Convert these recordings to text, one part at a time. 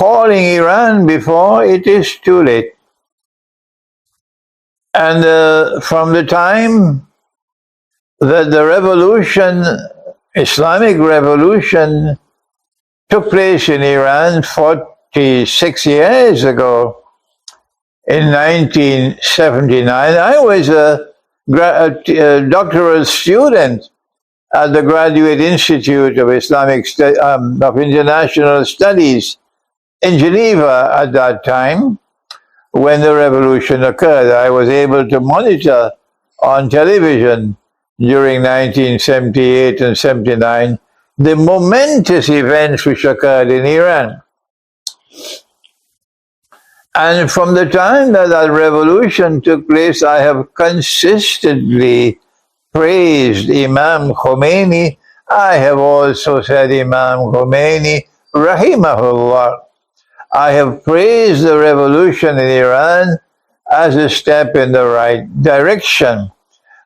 calling Iran before it is too late. And from the time that the revolution, Islamic revolution, took place in Iran 46 years ago, in 1979, I was a doctoral student at the Graduate Institute of of International Studies in Geneva at that time. When the revolution occurred, I was able to monitor on television during 1978 and 79 the momentous events which occurred in Iran. And from the time that that revolution took place, I have consistently praised Imam Khomeini. I have also said Imam Khomeini, rahimahullah. I have praised the revolution in Iran as a step in the right direction.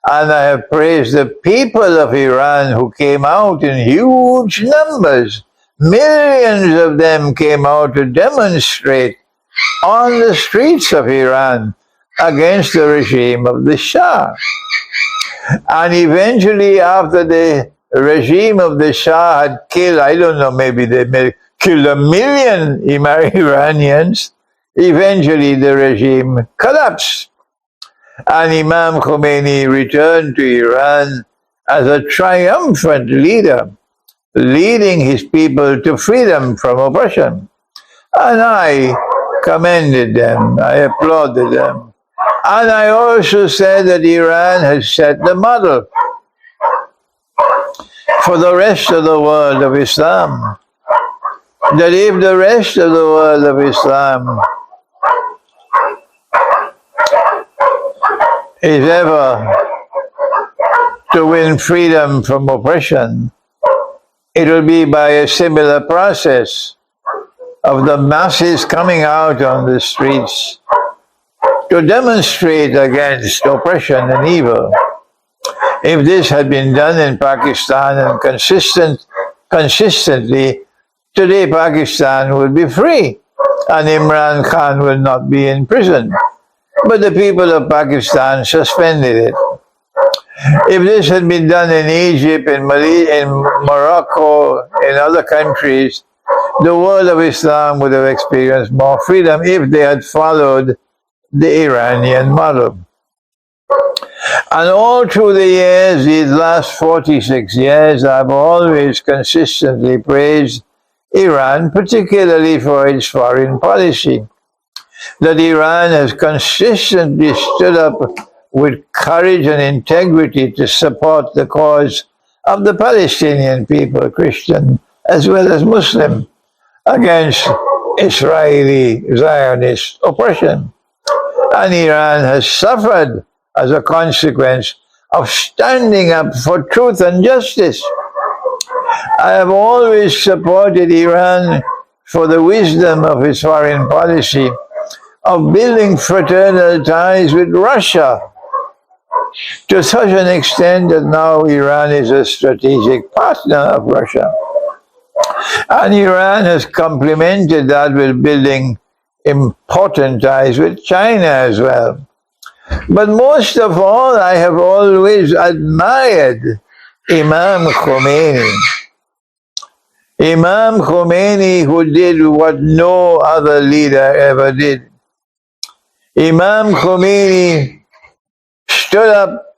And I have praised the people of Iran who came out in huge numbers. Millions of them came out to demonstrate on the streets of Iran against the regime of the Shah. And eventually, after the regime of the Shah had killed, I don't know, maybe they killed 1 million Iranians, eventually the regime collapsed. And Imam Khomeini returned to Iran as a triumphant leader, leading his people to freedom from oppression. And I commended them, I applauded them. And I also said that Iran has set the model for the rest of the world of Islam. That if the rest of the world of Islam is ever to win freedom from oppression, it will be by a similar process of the masses coming out on the streets to demonstrate against oppression and evil. If this had been done in Pakistan and consistently, today Pakistan would be free and Imran Khan will not be in prison. But the people of Pakistan suspended it. If this had been done in Egypt, in Morocco, in other countries, the world of Islam would have experienced more freedom if they had followed the Iranian model. And all through the years, these last 46 years, I've always consistently praised Iran, particularly for its foreign policy. That Iran has consistently stood up with courage and integrity to support the cause of the Palestinian people, Christian as well as Muslim, against Israeli Zionist oppression. And Iran has suffered as a consequence of standing up for truth and justice. I have always supported Iran for the wisdom of its foreign policy of building fraternal ties with Russia to such an extent that now Iran is a strategic partner of Russia. And Iran has complemented that with building important ties with China as well. But most of all, I have always admired Imam Khomeini. Imam Khomeini, who did what no other leader ever did. Imam Khomeini stood up,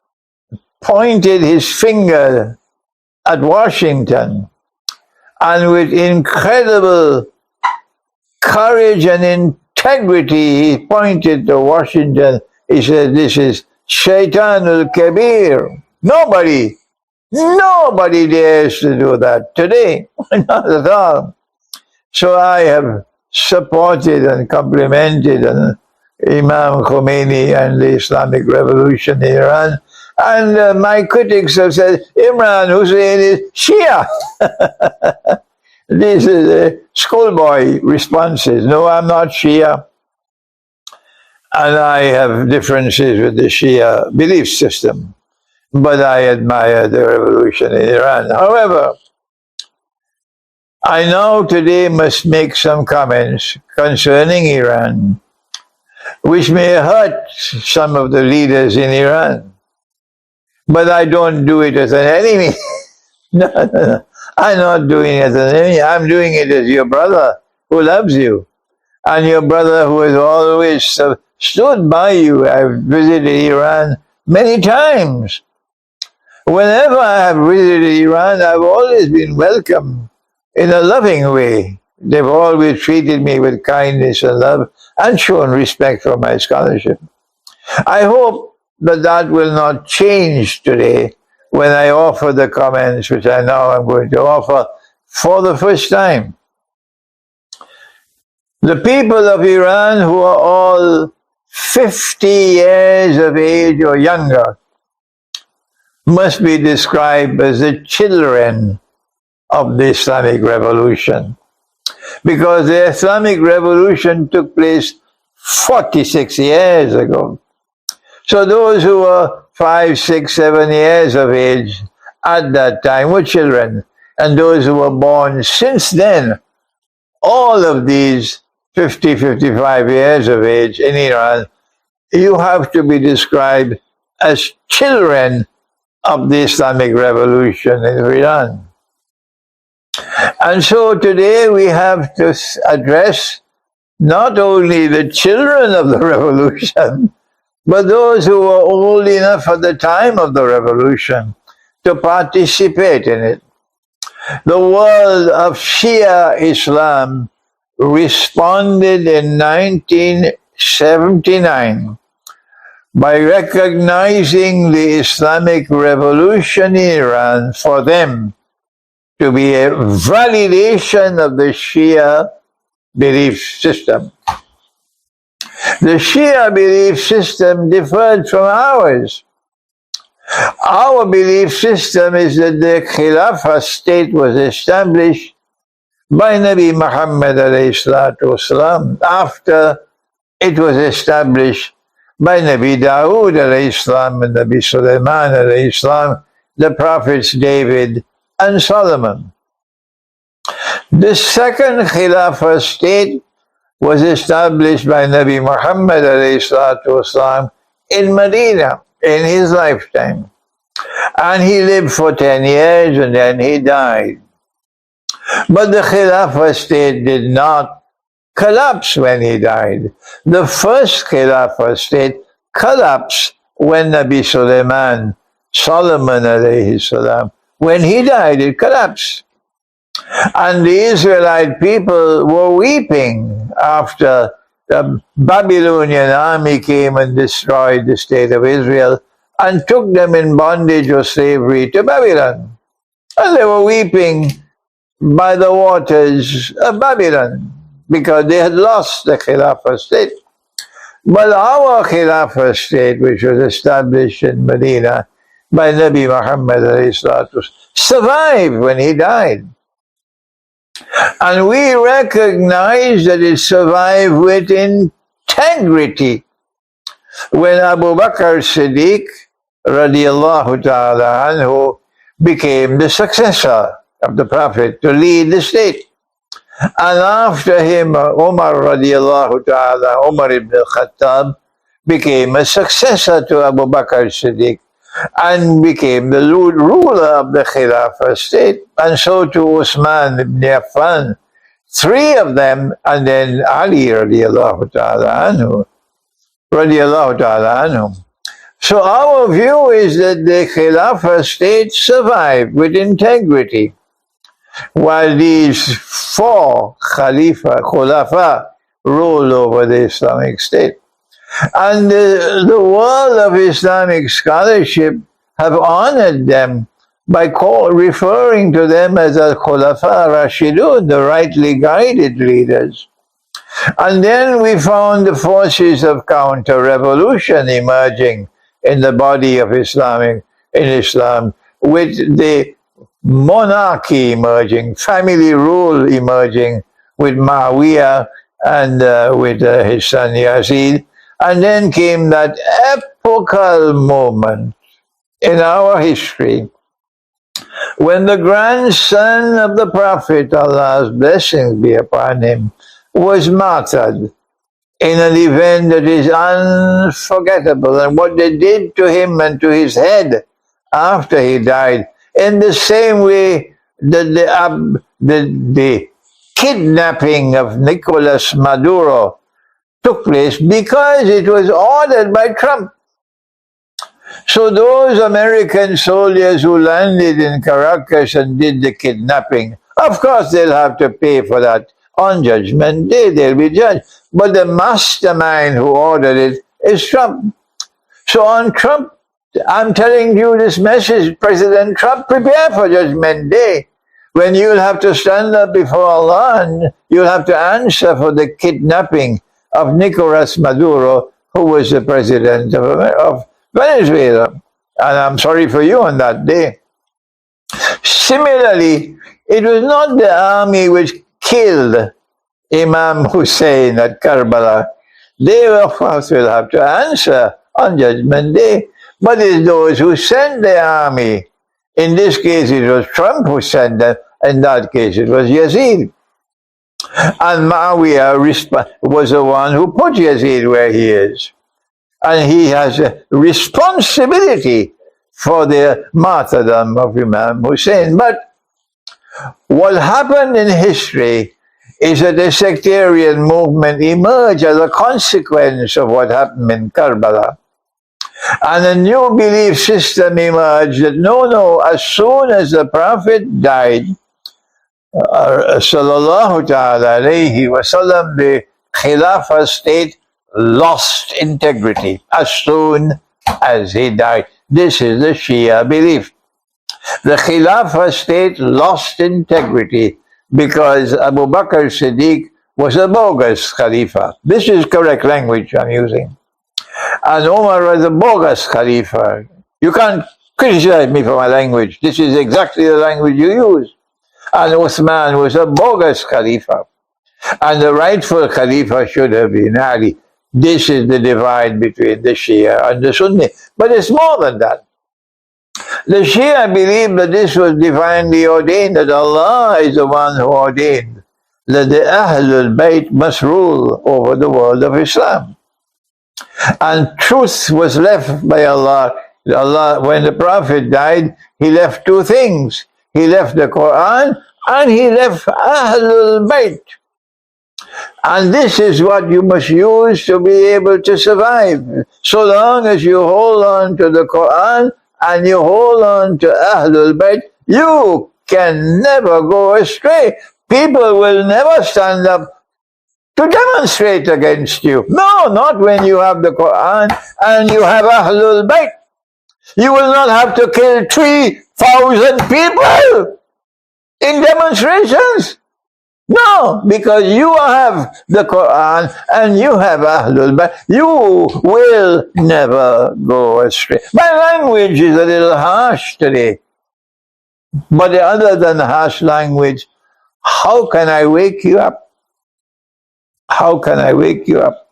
pointed his finger at Washington, and with incredible courage and integrity, he pointed to Washington. He said, "This is Shaitanul Kabir." Nobody dares to do that today, not at all. So I have supported and complimented Imam Khomeini and the Islamic Revolution in Iran. And my critics have said, Imran Hosein is Shia. These are the schoolboy responses. No, I'm not Shia. And I have differences with the Shia belief system. But I admire the revolution in Iran. However, I now today must make some comments concerning Iran, which may hurt some of the leaders in Iran. But I don't do it as an enemy. No. I'm not doing it as an enemy. I'm doing it as your brother who loves you, and your brother who has always stood by you. I've visited Iran many times. Whenever I have visited Iran, I've always been welcomed in a loving way. They've always treated me with kindness and love and shown respect for my scholarship. I hope that that will not change today when I offer the comments which I now am going to offer for the first time. The people of Iran, who are all 50 years of age or younger, must be described as the children of the Islamic Revolution, because the Islamic Revolution took place 46 years ago. So those who were 5, 6, 7 years of age at that time were children, and those who were born since then, all of these 50, 55 years of age in Iran, you have to be described as children of the Islamic Revolution in Iran. And so today we have to address not only the children of the revolution, but those who were old enough at the time of the revolution to participate in it. The world of Shia Islam responded in 1979 by recognizing the Islamic Revolution in Iran for them to be a validation of the Shia belief system. The Shia belief system differed from ours. Our belief system is that the Khilafah state was established by Nabi Muhammad والسلام, after it was established by Nabi Dawood السلام, and Nabi Sulaiman السلام, the prophets David and Solomon. The second Khilafah state was established by Nabi Muhammad والسلام, in Medina in his lifetime. And he lived for 10 years and then he died. But the Khilafah state did not collapse when he died. The first Khilafah state collapsed when Nabi Solomon salam, when he died, it collapsed. And the Israelite people were weeping after the Babylonian army came and destroyed the state of Israel and took them in bondage or slavery to Babylon. And they were weeping by the waters of Babylon because they had lost the Khilafah state. But our Khilafah state, which was established in Medina by Nabi Muhammad survived when he died. And we recognize that it survived with integrity. When Abu Bakr Siddiq radiallahu ta'ala anhu became the successor of the Prophet to lead the state. And after him, Umar radiallahu ta'ala, Umar ibn al-Khattab, became a successor to Abu Bakr Siddiq and became the ruler of the Khilafah state, and so to Usman ibn Affan, three of them, and then Ali radiallahu ta'ala anhu. So our view is that the Khilafah state survived with integrity, while these four Khulafa ruled over the Islamic State. And the world of Islamic scholarship have honored them by referring to them as Al-Khulafa Rashidun, the rightly guided leaders. And then we found the forces of counter-revolution emerging in the body of Islam, with the monarchy emerging, family rule emerging with Muawiyah and with his son Yazid. And then came that epochal moment in our history when the grandson of the Prophet, Allah's blessings be upon him, was martyred in an event that is unforgettable, and what they did to him and to his head after he died, in the same way that the kidnapping of Nicolas Maduro took place because it was ordered by Trump. So those American soldiers who landed in Caracas and did the kidnapping, of course they'll have to pay for that. On Judgment Day, they'll be judged. But the mastermind who ordered it is Trump. So on Trump, I'm telling you this message, President Trump, prepare for Judgment Day, when you'll have to stand up before Allah and you'll have to answer for the kidnapping of Nicolas Maduro, who was the president of Venezuela. And I'm sorry for you on that day. Similarly, it was not the army which killed Imam Hosein at Karbala. They, of course, will have to answer on Judgment Day. But it's those who sent the army. In this case, it was Trump who sent them. In that case, it was Yazid. And Muawiyah was the one who put Yazid where he is. And he has a responsibility for the martyrdom of Imam Hussein. But what happened in history is that the sectarian movement emerged as a consequence of what happened in Karbala. And a new belief system emerged that no, as soon as the Prophet died, sallallahu ta'ala alayhi wa sallam, the Khilafah state lost integrity as soon as he died. This is the Shia belief. The Khilafah state lost integrity because Abu Bakr Siddiq was a bogus Khalifa. This is correct language I'm using. And Umar was a bogus Khalifa. You can't criticize me for my language. This is exactly the language you use. And Uthman was a bogus Khalifa. And the rightful Khalifa should have been Ali. This is the divide between the Shia and the Sunni. But it's more than that. The Shia believe that this was divinely ordained, that Allah is the one who ordained that the Ahlul Bayt must rule over the world of Islam. And truth was left by Allah. When the Prophet died, he left two things. He left the Quran and he left Ahlul Bayt. And this is what you must use to be able to survive. So long as you hold on to the Quran and you hold on to Ahlul Bayt, you can never go astray. People will never stand up to demonstrate against you. No, not when you have the Quran and you have Ahlul Bayt. You will not have to kill 3,000 people in demonstrations. No, because you have the Quran and you have Ahlul Bayt. You will never go astray. My language is a little harsh today. But other than harsh language, how can I wake you up? How can I wake you up?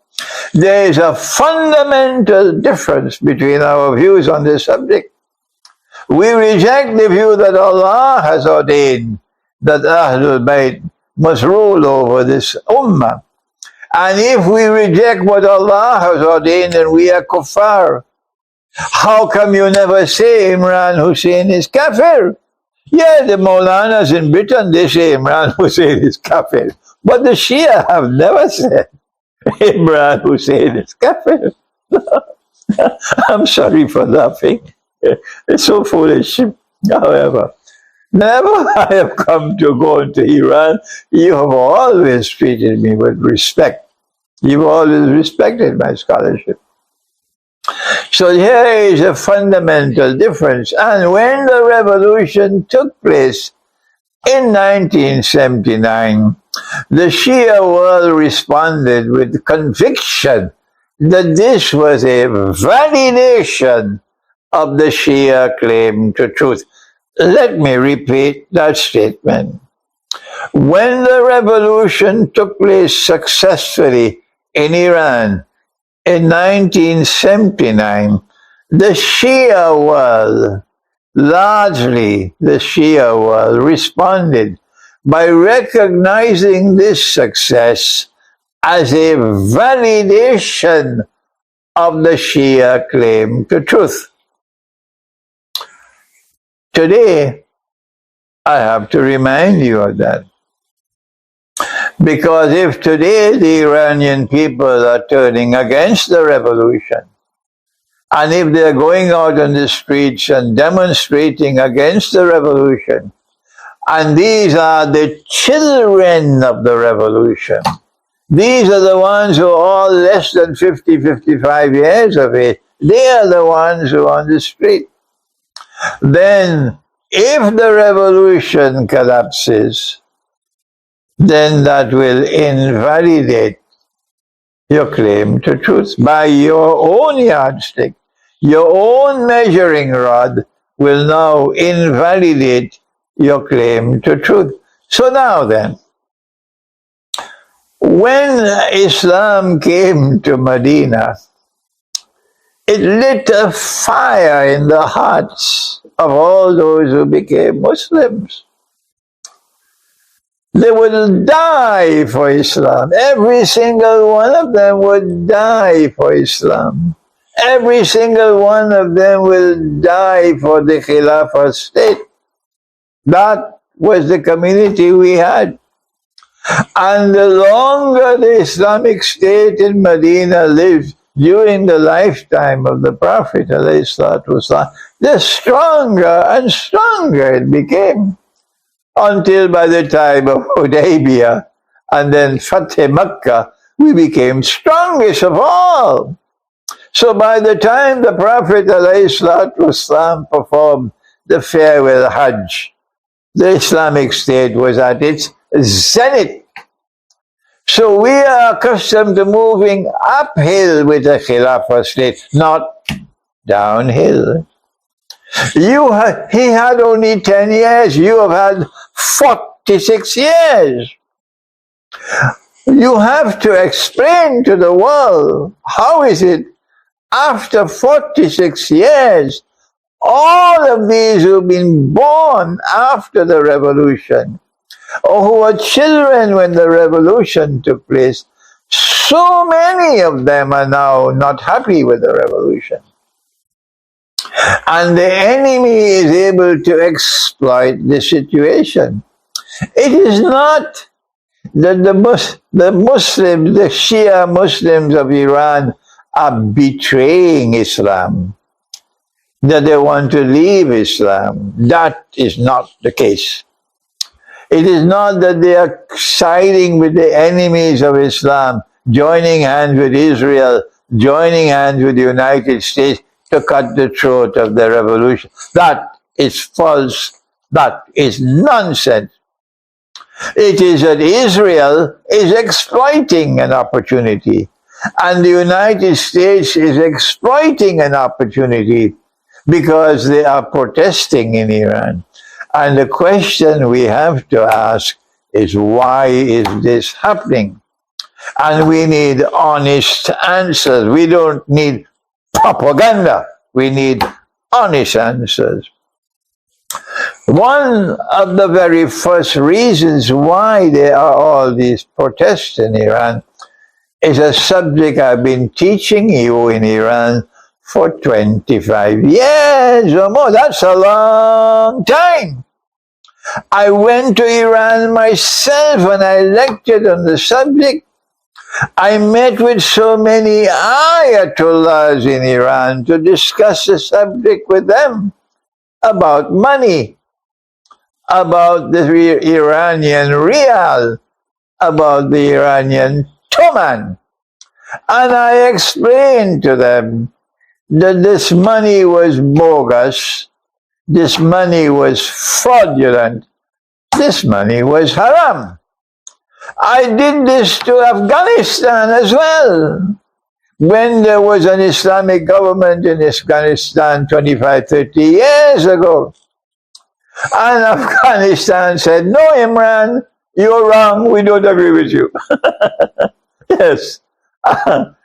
There is a fundamental difference between our views on this subject. We reject the view that Allah has ordained that Ahlul Bayt must rule over this ummah. And if we reject what Allah has ordained, then we are kuffar. How come you never say Imran Hosein is kafir? Yeah, the Maulanas in Britain, they say Imran Hosein is kafir. But the Shia have never said Imran Hosein is kafir. I'm sorry for laughing. It's so foolish. However, never I have come to go into Iran. You have always treated me with respect. You've always respected my scholarship. So here is a fundamental difference. And when the revolution took place in 1979, the Shia world responded with conviction that this was a validation of the Shia claim to truth. Let me repeat that statement. When the revolution took place successfully in Iran in 1979, the Shia world largely the Shia world responded by recognizing this success as a validation of the Shia claim to truth. Today, I have to remind you of that. Because if today the Iranian people are turning against the revolution, and if they're going out on the streets and demonstrating against the revolution, and these are the children of the revolution, these are the ones who are all less than 50, 55 years of age, they are the ones who are on the street. Then, if the revolution collapses, then that will invalidate your claim to truth. By your own yardstick, your own measuring rod will now invalidate your claim to truth. So now then, when Islam came to Medina, it lit a fire in the hearts of all those who became Muslims. They would die for Islam. Every single one of them would die for Islam. Every single one of them will die for the Khilafah state. That was the community we had. And the longer the Islamic State in Medina lived during the lifetime of the Prophet, the stronger and stronger it became. Until by the time of Hudaybiyah and then Fateh Makkah, we became strongest of all. So by the time the Prophet ﷺ performed the farewell Hajj, the Islamic State was at its zenith. So we are accustomed to moving uphill with the Khilafah state, not downhill. He had only 10 years. You have had 46 years. You have to explain to the world, how is it after 46 years, all of these who've been born after the revolution, or who were children when the revolution took place, so many of them are now not happy with the revolution. And the enemy is able to exploit the situation. It is not that the Muslims, the Shia Muslims of Iran are betraying Islam, that they want to leave Islam. That is not the case. It is not that they are siding with the enemies of Islam, joining hands with Israel, joining hands with the United States to cut the throat of the revolution. That is false. That is nonsense. It is that Israel is exploiting an opportunity, and the United States is exploiting an opportunity because they are protesting in Iran. And the question we have to ask is, why is this happening? And we need honest answers. We don't need propaganda. We need honest answers. One of the very first reasons why there are all these protests in Iran is a subject I've been teaching you in Iran for 25 years or more. That's a long time. I went to Iran myself and I lectured on the subject. I met with so many ayatollahs in Iran to discuss the subject with them about money, about the Iranian rial, about the Iranian tuman. And I explained to them that this money was bogus, this money was fraudulent, this money was haram. I did this to Afghanistan as well. When there was an Islamic government in Afghanistan 25, 30 years ago, and Afghanistan said, no, Imran, you're wrong, we don't agree with you. Yes,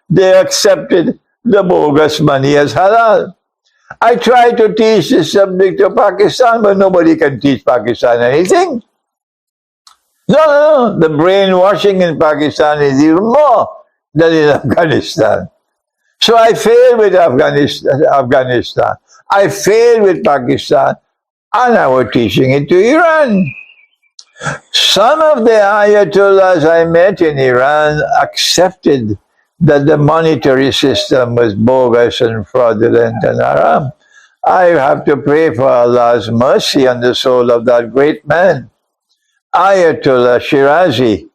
they accepted the bogus money as halal. I try to teach this subject to Pakistan, but nobody can teach Pakistan anything. No. The brainwashing in Pakistan is even more than in Afghanistan. So I failed with Afghanistan. I failed with Pakistan, and I was teaching it to Iran. Some of the Ayatollahs I met in Iran accepted that the monetary system was bogus and fraudulent and haram. I have to pray for Allah's mercy on the soul of that great man, Ayatollah Shirazi.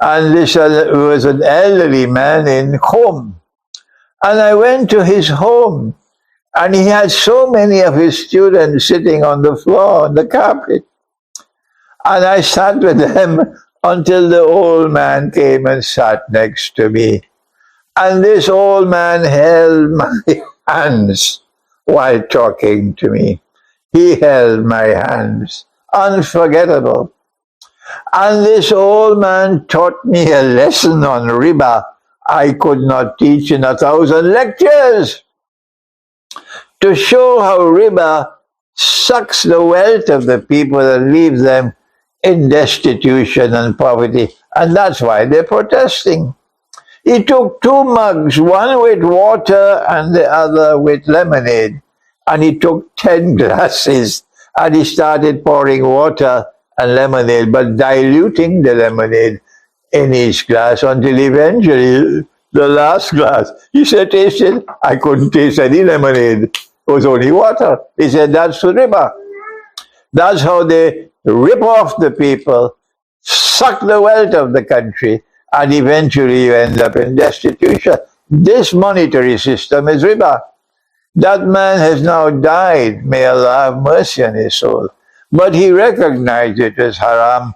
And this was an elderly man in Qom. And I went to his home, and he had so many of his students sitting on the floor, on the carpet. And I sat with them until the old man came and sat next to me. And this old man held my hands while talking to me. He held my hands. Unforgettable. And this old man taught me a lesson on riba I could not teach in 1,000 lectures, to show how riba sucks the wealth of the people and leaves them in destitution and poverty. And that's why they're protesting. He took 2 mugs, one with water and the other with lemonade. And he took 10 glasses and he started pouring water and lemonade, but diluting the lemonade in each glass until eventually the last glass, he said, taste it. I couldn't taste any lemonade. It was only water. He said, that's riba. That's how they rip off the people, suck the wealth of the country, and eventually you end up in destitution. This monetary system is riba. That man has now died. May Allah have mercy on his soul. But he recognized it as haram,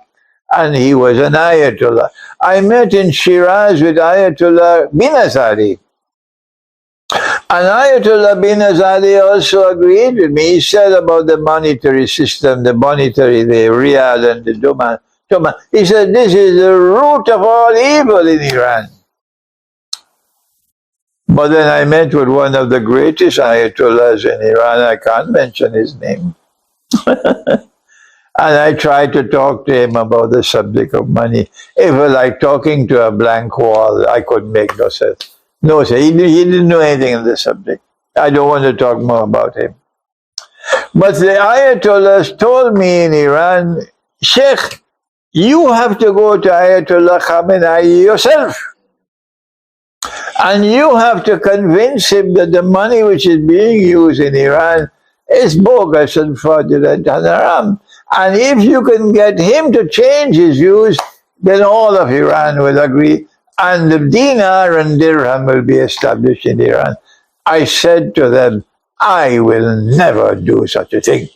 and he was an Ayatollah. I met in Shiraz with Ayatollah Binazari. And Ayatollah Binazari also agreed with me. He said about the monetary system, the riyal and the Duma. He said, this is the root of all evil in Iran. But then I met with one of the greatest Ayatollahs in Iran. I can't mention his name. And I tried to talk to him about the subject of money. It was like talking to a blank wall. I couldn't make no sense. No, sir, he didn't know anything on the subject. I don't want to talk more about him. But the Ayatollahs told me in Iran, Sheikh, you have to go to Ayatollah Khamenei yourself. And you have to convince him that the money which is being used in Iran is bogus and fraudulent and haram. And if you can get him to change his views, then all of Iran will agree, and the dinar and dirham will be established in Iran. I said to them, I will never do such a thing.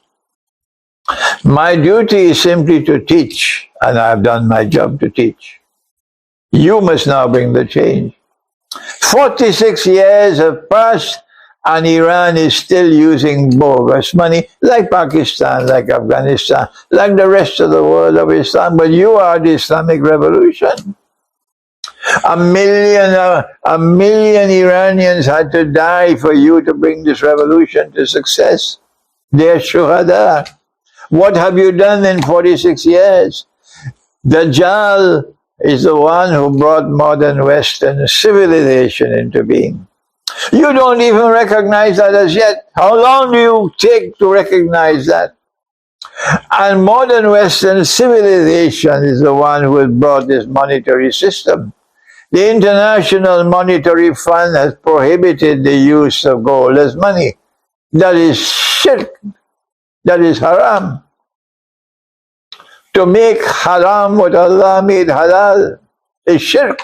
My duty is simply to teach, and I've done my job to teach. You must now bring the change. 46 years have passed, and Iran is still using bogus money, like Pakistan, like Afghanistan, like the rest of the world of Islam. But you are the Islamic Revolution. A million Iranians had to die for you to bring this revolution to success. They're shuhada. What have you done in 46 years? Dajjal is the one who brought modern Western civilization into being. You don't even recognize that as yet. How long do you take to recognize that? And modern Western civilization is the one who has brought this monetary system. The International Monetary Fund has prohibited the use of gold as money. That is shirk. That is haram. To make haram what Allah made halal is shirk.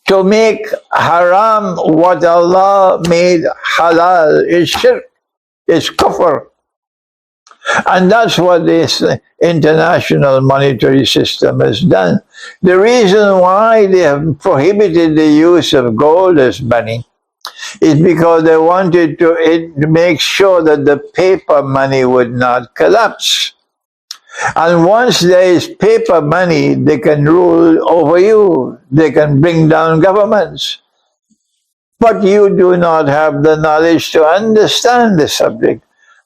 To make haram what Allah made halal is shirk, is kufr. And that's what this international monetary system has done. The reason why they have prohibited the use of gold as money is because they wanted to make sure that the paper money would not collapse. And once there is paper money, they can rule over you. They can bring down governments. but you do not have the knowledge to understand the subject,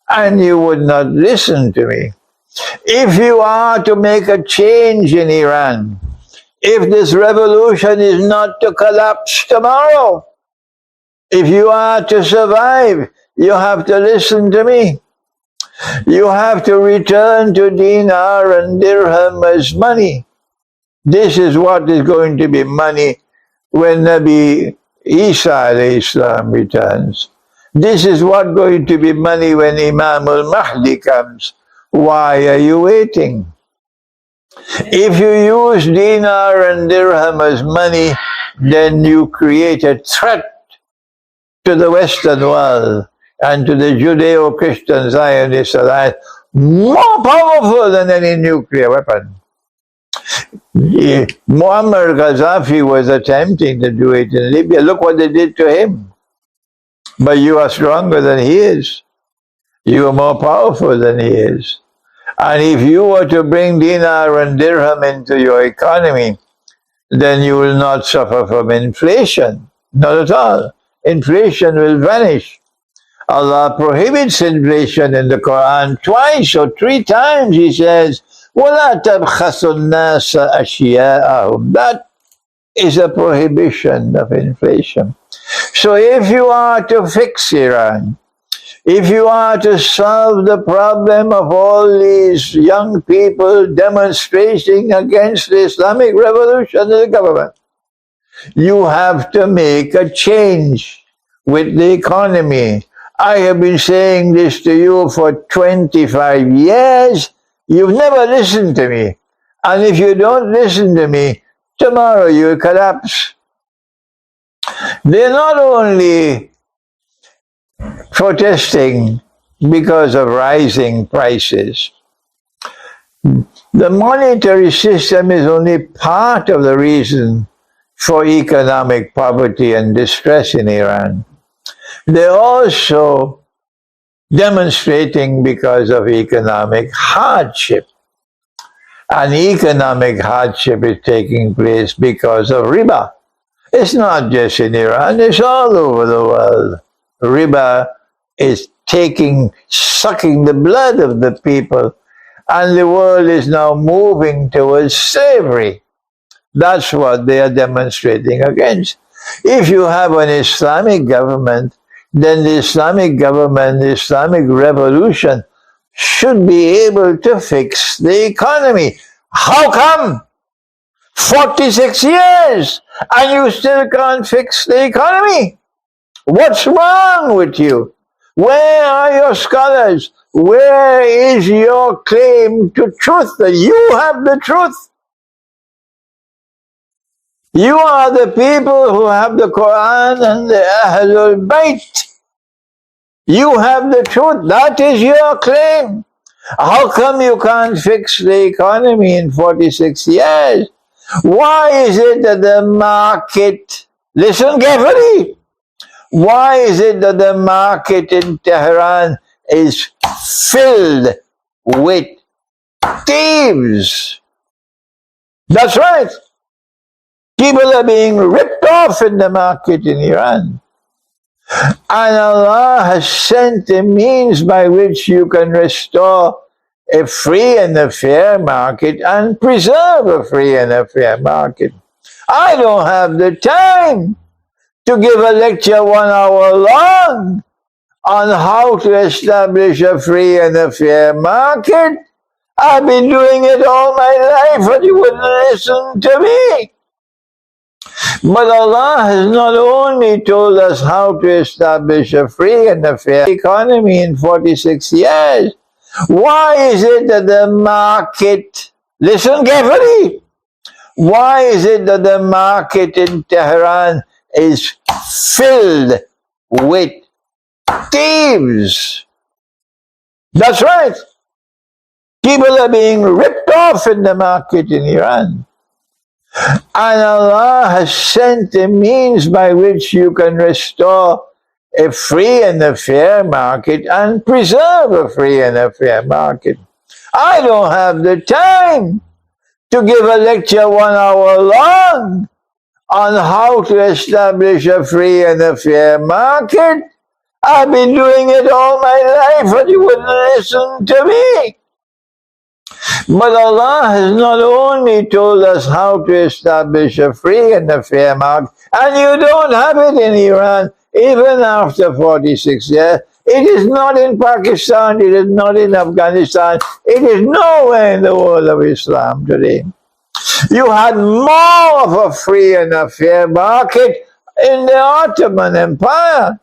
and you would not listen to me. If you are to make a change in Iran, if this revolution is not to collapse tomorrow, if you are to survive, you have to listen to me. You have to return to dinar and dirham as money. This is what is going to be money when Nabi Isa Islam returns. This is what going to be money when Imam al-Mahdi comes. Why are you waiting? If you use dinar and dirham as money, then you create a threat to the Western world and to the Judeo-Christian Zionist alliance more powerful than any nuclear weapon. Muammar Gaddafi was attempting to do it in Libya. Look what they did to him. But you are stronger than he is. You are more powerful than he is. And if you were to bring dinar and dirham into your economy, then you will not suffer from inflation. Not at all. Inflation will vanish. Allah prohibits inflation in the Quran twice or three times. He says, وَلَا تَبْخَسُوا النَّاسَ أَشْيَاءَهُمْ. That is a prohibition of inflation. So if you are to fix Iran, if you are to solve the problem of all these young people demonstrating against the Islamic revolution in the government, you have to make a change with the economy. I have been saying this to you for 25 years. You've never listened to me. And if you don't listen to me, tomorrow you will collapse. They're not only protesting because of rising prices. The monetary system is only part of the reason for economic poverty and distress in Iran. They're also demonstrating because of economic hardship. And economic hardship is taking place because of riba. It's not just in Iran, it's all over the world. Riba is sucking the blood of the people, and the world is now moving towards slavery. That's what they are demonstrating against. If you have an Islamic government, then the Islamic government, the Islamic revolution, should be able to fix the economy. How come? 46 years, and you still can't fix the economy? What's wrong with you? Where are your scholars? Where is your claim to truth that you have the truth? You are the people who have the Quran and the Ahlul Bayt. You have the truth. That is your claim. How come you can't fix the economy in 46 years? Why is it that the market, listen carefully, why is it that the market in Tehran is filled with thieves? That's right. People are being ripped off in the market in Iran. And Allah has sent a means by which you can restore a free and a fair market and preserve a free and a fair market. I don't have the time to give a lecture 1 hour long on how to establish a free and a fair market. I've been doing it all my life, and you wouldn't listen to me. But Allah has not only told us how to establish a free and a fair economy in 46 years. Why is it that the market, listen carefully, why is it that the market in Tehran is filled with thieves? That's right. People are being ripped off in the market in Iran. And Allah has sent a means by which you can restore a free and a fair market and preserve a free and a fair market. I don't have the time to give a lecture 1 hour long on how to establish a free and a fair market. I've been doing it all my life, but you wouldn't listen to me. But Allah has not only told us how to establish a free and a fair market, and you don't have it in Iran, even after 46 years. It is not in Pakistan, it is not in Afghanistan, it is nowhere in the world of Islam today. You had more of a free and a fair market in the Ottoman Empire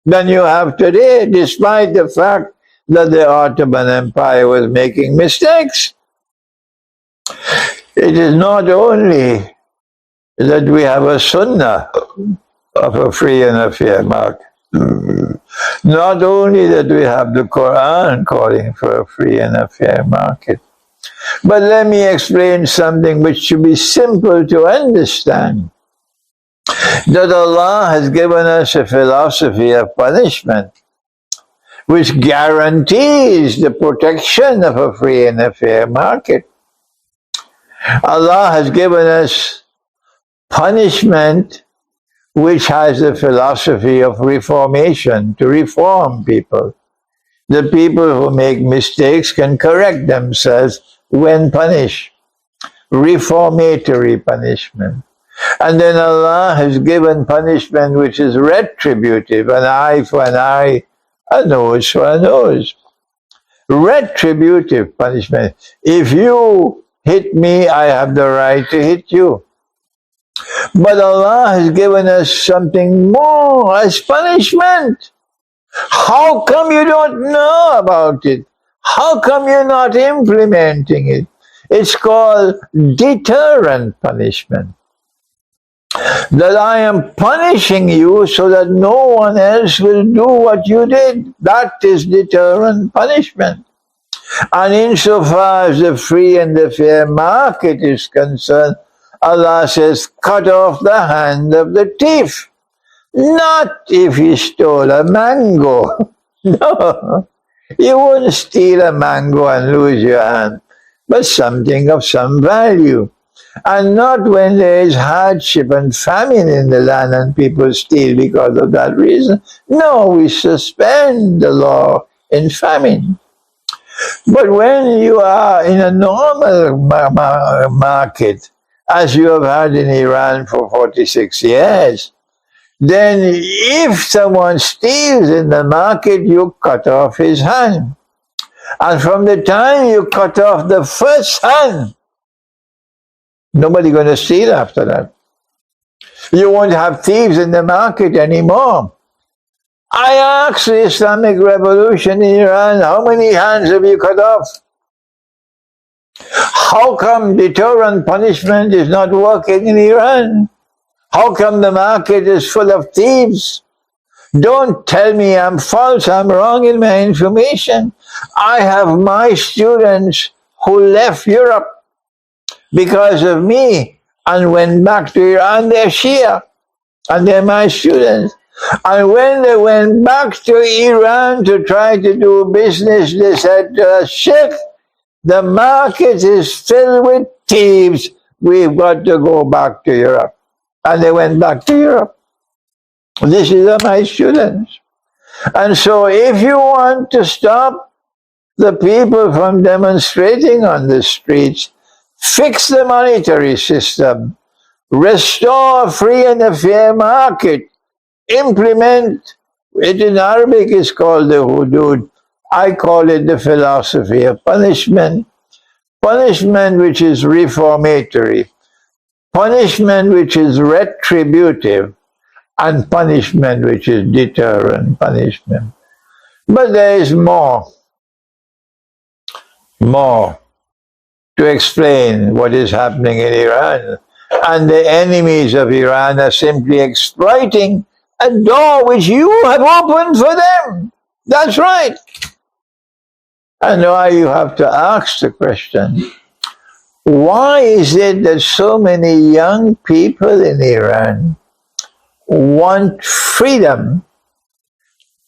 than you have today, despite the fact that the Ottoman Empire was making mistakes. It is not only that we have a sunnah of a free and a fair market, not only that we have the Quran calling for a free and a fair market, but let me explain something which should be simple to understand. That Allah has given us a philosophy of punishment which guarantees the protection of a free and a fair market. Allah has given us punishment which has the philosophy of reformation, to reform people. The people who make mistakes can correct themselves when punished. Reformatory punishment. And then Allah has given punishment which is retributive, an eye for an eye, a nose for a nose. Retributive punishment. If you hit me, I have the right to hit you. But Allah has given us something more as punishment. How come you don't know about it? How come you're not implementing it? It's called deterrent punishment. That I am punishing you so that no one else will do what you did. That is deterrent punishment. And insofar as the free and the fair market is concerned, Allah says, cut off the hand of the thief. Not if he stole a mango. No, you wouldn't steal a mango and lose your hand, but something of some value. And not when there is hardship and famine in the land and people steal because of that reason. No, we suspend the law in famine. But when you are in a normal market, as you have had in Iran for 46 years, then if someone steals in the market, you cut off his hand. And from the time you cut off the first hand, nobody's going to steal after that. You won't have thieves in the market anymore. I asked the Islamic Revolution in Iran, how many hands have you cut off? How come deterrent punishment is not working in Iran? How come the market is full of thieves? Don't tell me I'm false, I'm wrong in my information. I have my students who left Europe because of me and went back to Iran. They're Shia and they're my students. And when they went back to Iran to try to do business, they said to us, Sheikh, the market is filled with thieves. We've got to go back to Europe. And they went back to Europe. This is my students. And so if you want to stop the people from demonstrating on the streets, fix the monetary system, restore a free and a fair market, implement it. In Arabic is called the hudud. I call it the philosophy of punishment. Punishment which is reformatory, punishment which is retributive, and punishment which is deterrent punishment. But there is more to explain what is happening in Iran. And the enemies of Iran are simply exploiting a door which you have opened for them. That's right. And now you have to ask the question, why is it that so many young people in Iran want freedom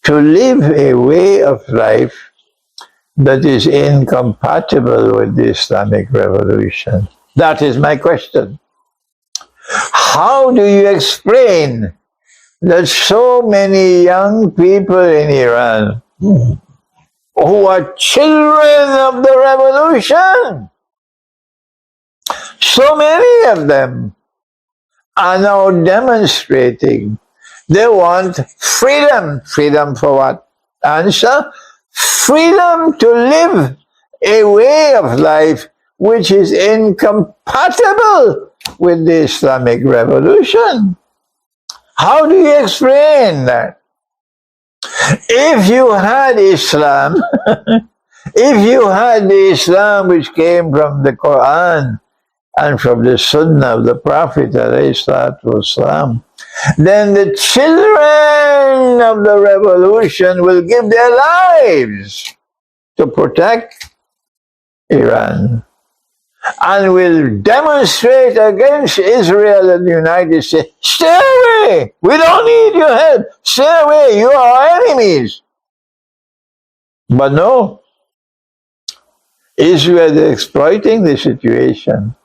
to live a way of life that is incompatible with the Islamic Revolution? That is my question. how do you explain that so many young people in Iran who are children of the revolution, so many of them are now demonstrating they want freedom. Freedom for what? Answer: freedom to live a way of life which is incompatible with the Islamic revolution. How do you explain that? If you had Islam, if you had the Islam which came from the Quran and from the Sunnah of the Prophet ﷺ, then the children of the revolution will give their lives to protect Iran and will demonstrate against Israel and the United States. Stay away! We don't need your help. Stay away! You are our enemies. But no, Israel is exploiting the situation.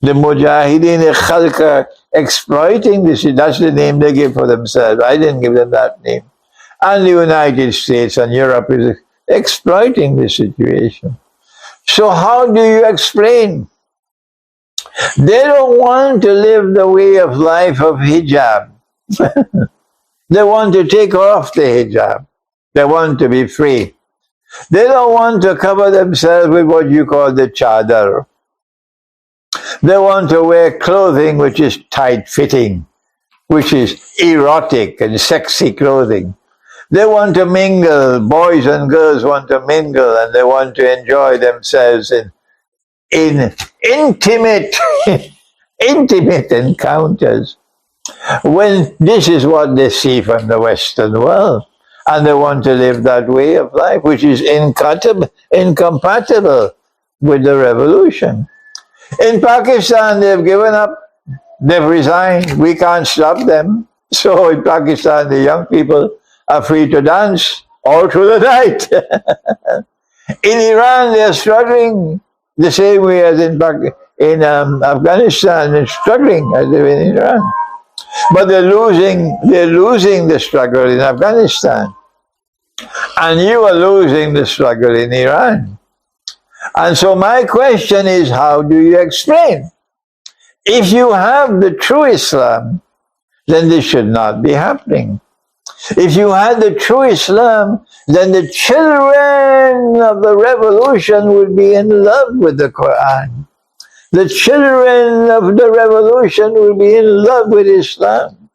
The Mujahideen Khalq are exploiting this. That's the name they give for themselves. I didn't give them that name. And the United States and Europe is exploiting the situation. So how do you explain? They don't want to live the way of life of hijab. They want to take off the hijab. They want to be free. They don't want to cover themselves with what you call the chadar. They want to wear clothing which is tight-fitting, which is erotic and sexy clothing. They want to mingle. Boys and girls want to mingle, and they want to enjoy themselves in intimate, intimate encounters. When this is what they see from the Western world, and they want to live that way of life, which is incompatible with the revolution. In Pakistan, they've given up. They've resigned. We can't stop them. So in Pakistan, the young people are free to dance all through the night. In Iran, they're struggling the same way as in Afghanistan. They're struggling as they're in Iran. But they're losing the struggle in Afghanistan. And you are losing the struggle in Iran. And so my question is, how do you explain? If you have the true Islam, then this should not be happening. If you had the true Islam, then the children of the revolution would be in love with the Quran. The children of the revolution will be in love with Islam.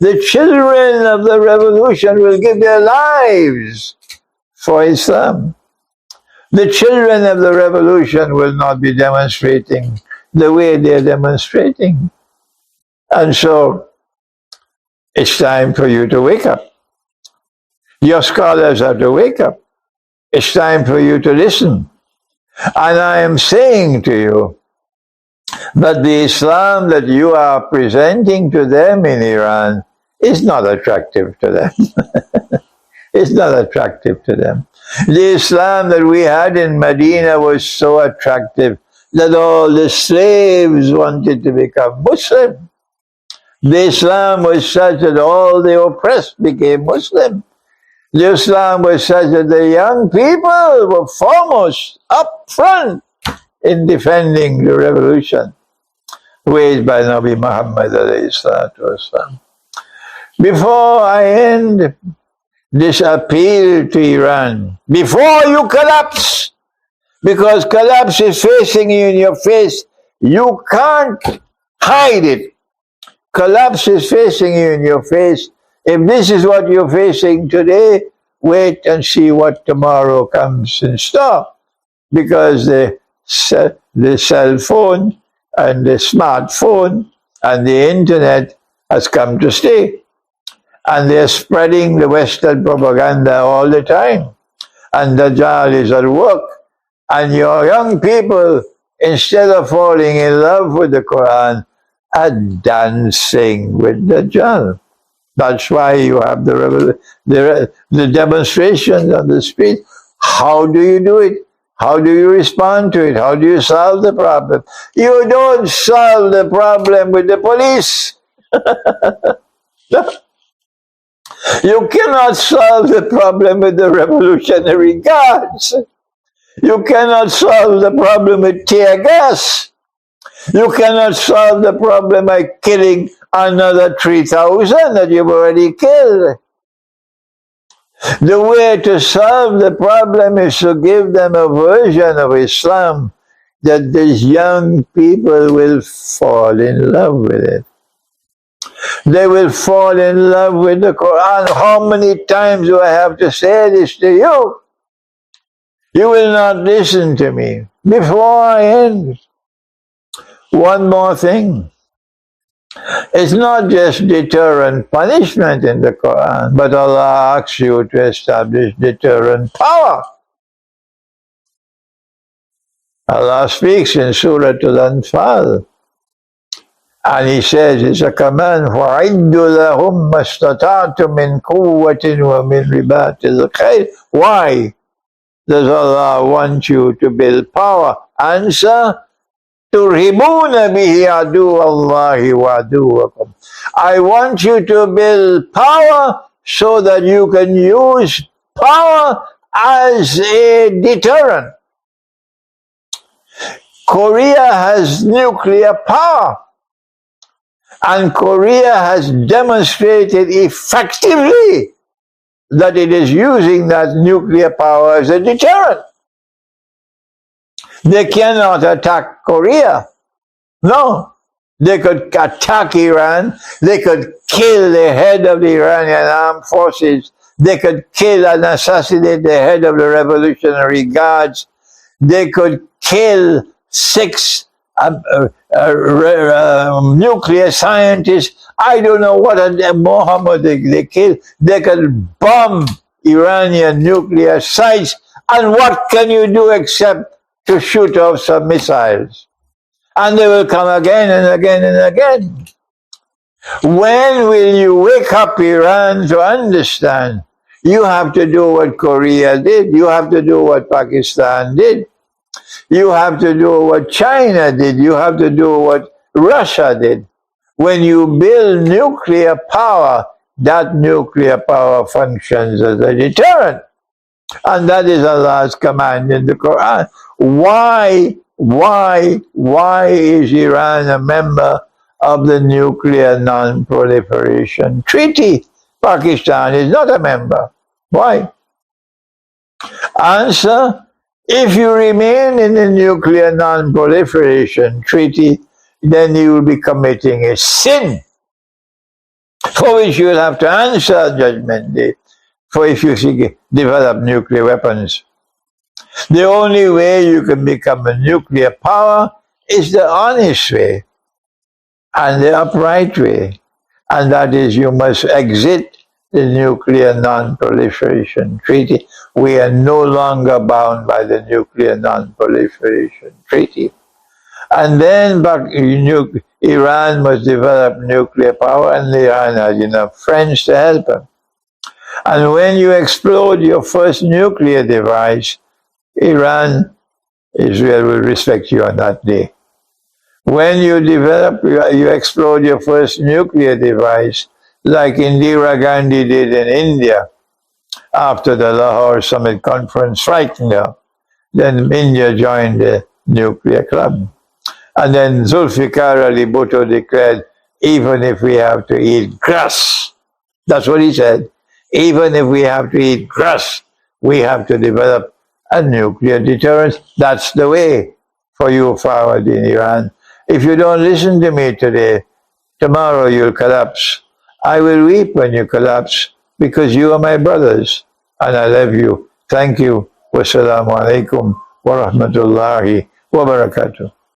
The children of the revolution will give their lives for Islam. The children of the revolution will not be demonstrating the way they're demonstrating. And so, it's time for you to wake up. Your scholars have to wake up. It's time for you to listen. And I am saying to you that the Islam that you are presenting to them in Iran is not attractive to them. It's not attractive to them. The Islam that we had in Medina was so attractive that all the slaves wanted to become Muslim. The Islam was such that all the oppressed became Muslim. The Islam was such that the young people were foremost, up front, in defending the revolution waged by Nabi Muhammad alayhi salatu wasalam. Before I end this appeal to Iran, before you collapse, because collapse is facing you in your face, you can't hide it. Collapse is facing you in your face. If this is what you're facing today, wait and see what tomorrow comes in store. Because the cell phone and the smartphone and the internet has come to stay. And they're spreading the Western propaganda all the time. And Dajjal is at work. And your young people, instead of falling in love with the Quran, are dancing with Dajjal. That's why you have the demonstrations on the street. How do you do it? How do you respond to it? How do you solve the problem? You don't solve the problem with the police. You cannot solve the problem with the Revolutionary Guards. You cannot solve the problem with tear gas. You cannot solve the problem by killing another 3,000 that you've already killed. The way to solve the problem is to give them a version of Islam that these young people will fall in love with it. They will fall in love with the Quran. How many times do I have to say this to you? You will not listen to me. Before I end, one more thing. It's not just deterrent punishment in the Quran, but Allah asks you to establish deterrent power. Allah speaks in Surah Al-Anfal, and He says, it's a command, وَعِدُّ لَهُمْ مَا اسْتَطَعْتُم مِّن قُوَّةٍ وَمِن رِبَاطِ الْخَيْلِ. Why does Allah want you to build power? Answer, تُرْهِبُونَ بِهِ عَدُوَّ اللَّهِ وَعَدُوَّكُمْ. I want you to build power so that you can use power as a deterrent. Korea has nuclear power, and Korea has demonstrated effectively that it is using that nuclear power as a deterrent. They cannot attack Korea. No. They could attack Iran. They could kill the head of the Iranian armed forces. They could kill and assassinate the head of the Revolutionary Guards. They could kill 6 nuclear scientists. I don't know what Mohammed they killed. They could bomb Iranian nuclear sites. And what can you do except to shoot off some missiles? And they will come again and again and again. When will you wake up Iran to understand? You have to do what Korea did. You have to do what Pakistan did. You have to do what China did. You have to do what Russia did. When you build nuclear power, that nuclear power functions as a deterrent. And that is Allah's command in the Quran. Why is Iran a member of the Nuclear Non-Proliferation Treaty? Pakistan is not a member. Why? Answer, if you remain in the Nuclear Non-Proliferation Treaty, then you will be committing a sin for which you will have to answer Judgment Day, for if you develop nuclear weapons. The only way you can become a nuclear power is the honest way and the upright way, and that is you must exit the Nuclear Non-Proliferation Treaty. We are no longer bound by the Nuclear Non-Proliferation Treaty. And then Iran must develop nuclear power, and Iran has enough friends to help them. And when you explode your first nuclear device, Israel will respect you on that day. When you explode your first nuclear device, like Indira Gandhi did in India, after the Lahore Summit Conference frightened her, then India joined the nuclear club. And then Zulfikar Ali Bhutto declared, even if we have to eat grass, that's what he said, even if we have to eat grass, we have to develop a nuclear deterrence. That's the way for you forward in Iran. If you don't listen to me today, tomorrow you'll collapse. I will weep when you collapse because you are my brothers and I love you. Thank you. Wassalamu alaikum wa rahmatullahi wa barakatuh.